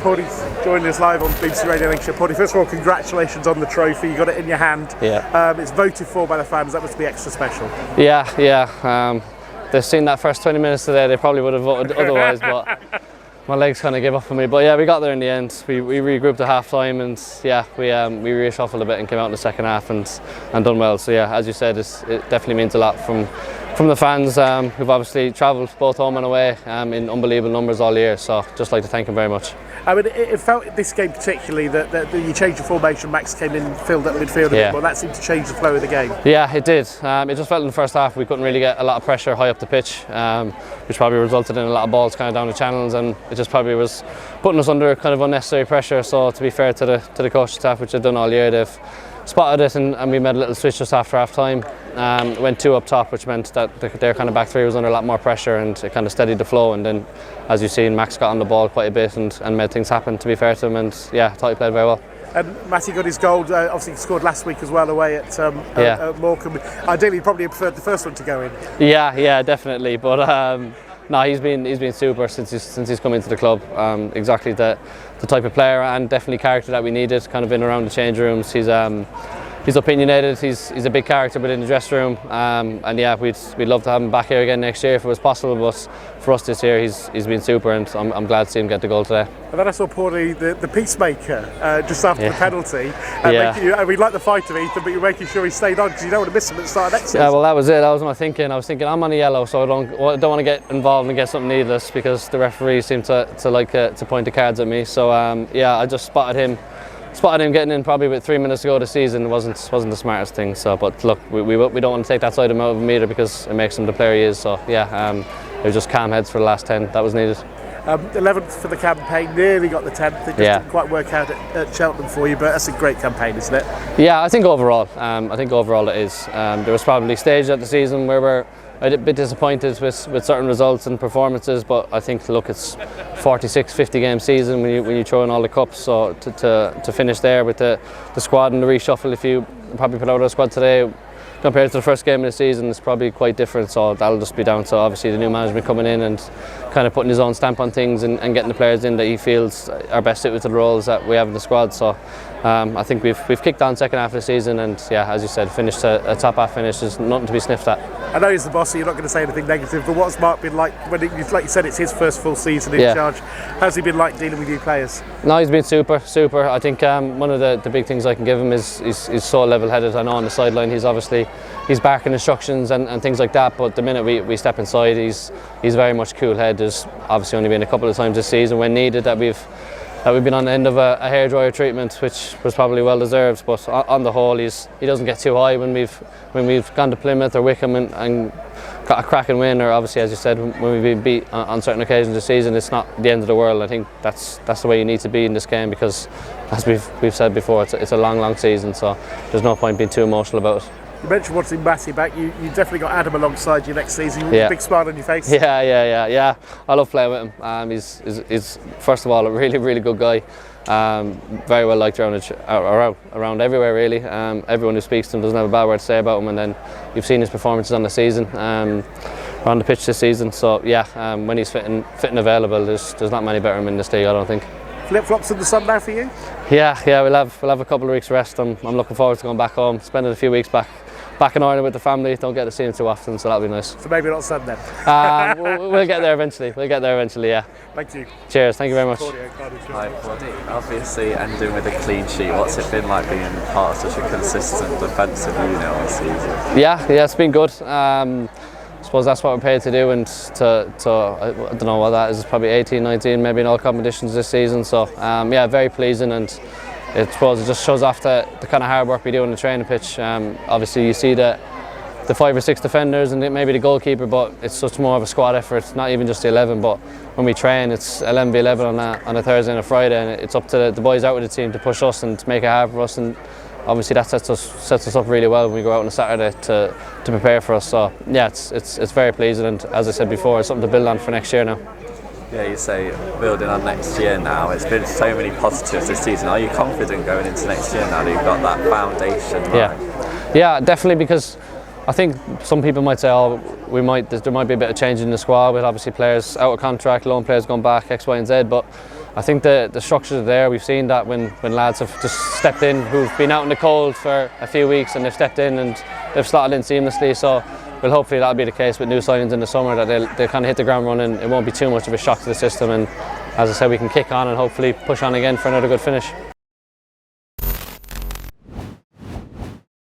Paudie's joining us live on BBC Radio Lancashire. Paudie, first of all, congratulations on the trophy. You got it in your hand. Yeah. It's voted for by the fans. That must be extra special. Yeah. They've seen that first 20 minutes today. They probably would have voted otherwise, but my legs kind of gave up on me. But yeah, we got there in the end. We regrouped at half time, and yeah, we reshuffled a bit and came out in the second half and done well. So yeah, as you said, it definitely means a lot from the fans who've obviously travelled both home and away in unbelievable numbers all year. So just like to thank them very much. I mean, it felt this game particularly that you changed your formation. Max came in, filled up midfield a bit more. That seemed to change the flow of the game. Yeah, it did. It just felt in the first half we couldn't really get a lot of pressure high up the pitch, which probably resulted in a lot of balls kind of down the channels, and it just probably was putting us under kind of unnecessary pressure. So to be fair to the coaching staff, which they've done all year, they've spotted it, and we made a little switch just after half time. Went 2 up top, which meant that their kind of back three was under a lot more pressure, and it kind of steadied the flow. And then, as you've seen, Max got on the ball quite a bit and made things happen, to be fair to him. And yeah, I thought he played very well. And Matty got his goal, obviously he scored last week as well away at Morecambe. Ideally, probably preferred the first one to go in. Yeah, definitely. But no, he's been super since he's come into the club. Exactly the type of player and definitely character that we needed, kind of in around the change rooms. He's opinionated. He's a big character within the dressing room, and yeah, we'd love to have him back here again next year if it was possible. But for us this year, he's been super, and I'm glad to see him get the goal today. And then I saw Paudie, the peacemaker, just after the penalty. We like the fight of Ethan, but you're making sure he stayed on because you don't want to miss him at the start of next season. Yeah, well, that was it. That was my thinking. I was thinking I'm on a yellow, so I don't want to get involved and get something needless because the referees seem to like to point the cards at me. So yeah, I just spotted him getting in probably with 3 minutes to go this season. Wasn't the smartest thing. So, but look, we don't want to take that side of him out of him either because it makes him the player he is. So yeah, it was just calm heads for the last 10. That was needed. 11th for the campaign, nearly got the 10th. It just didn't quite work out at Cheltenham for you, but that's a great campaign, isn't it? Yeah, I think overall it is. There was probably stages at the season where we're a bit disappointed with certain results and performances, but I think, look, it's 46-50 game season when you throw in all the cups, so to finish there with the squad and the reshuffle, if you probably put out our squad today compared to the first game of the season, it's probably quite different. So that'll just be down to obviously the new management coming in and kind of putting his own stamp on things and getting the players in that he feels are best suited to the roles that we have in the squad. So I think we've kicked on second half of the season, and yeah, as you said, finished a top half finish is nothing to be sniffed at. I know he's the boss, so you're not going to say anything negative, but what's Mark been like when, like you said, it's his first full season in charge? How's he been like dealing with you players? No, he's been super. I think one of the big things I can give him is he's so level-headed. I know on the sideline he's barking instructions and things like that, but the minute we step inside, he's very much cool head. There's obviously only been a couple of times this season when needed that we've been on the end of a hairdryer treatment, which was probably well deserved. But on the whole, he doesn't get too high when we've gone to Plymouth or Wickham and got a cracking win, or obviously, as you said, when we've been beat on certain occasions this season. It's not the end of the world. I think that's the way you need to be in this game because, as we've said before, it's a long season, so there's no point being too emotional about it. You mentioned wanting Matty back. You definitely got Adam alongside you next season. You want a big smile on your face. Yeah. I love playing with him. He's first of all a really good guy. Very well liked around everywhere really. Everyone who speaks to him doesn't have a bad word to say about him. And then you've seen his performances on the season, on the pitch this season. So yeah, when he's fit and available, there's not many better than him in this league, I don't think. Flip-flops in the sun now for you? Yeah, we'll have a couple of weeks rest. I'm looking forward to going back home, spending a few weeks back in Ireland with the family. Don't get to see him too often, so that'll be nice. So maybe not sun then? We'll get there eventually. Yeah. Thank you. Cheers, thank you very much. Hi Paudie, obviously ending with a clean sheet. What's it been like being part of such a consistent defensive unit all season? Yeah, it's been good. I suppose that's what we're paid to do, and to I don't know what that is, probably 18, 19 maybe in all competitions this season. So yeah, very pleasing, and I suppose it just shows off the kind of hard work we do on the training pitch. Obviously you see the 5 or 6 defenders and maybe the goalkeeper, but it's such more of a squad effort, not even just the 11, but when we train it's 11v11 on a Thursday and a Friday, and it's up to the boys out with the team to push us and to make it hard for us, and obviously that sets us up really well when we go out on a Saturday to prepare for us. So yeah, it's very pleasing, and as I said before, it's something to build on for next year now. Yeah, you say building on next year now. It's been so many positives this season. Are you confident going into next year now that you've got that foundation? Yeah, definitely, because I think some people might say, there might be a bit of change in the squad with obviously players out of contract, loan players going back, X, Y and Z, but I think the structures are there. We've seen that when lads have just stepped in, who've been out in the cold for a few weeks, and they've stepped in and they've slotted in seamlessly. So well, hopefully that'll be the case with new signings in the summer, that they'll kind of hit the ground running. It won't be too much of a shock to the system, and as I said, we can kick on and hopefully push on again for another good finish.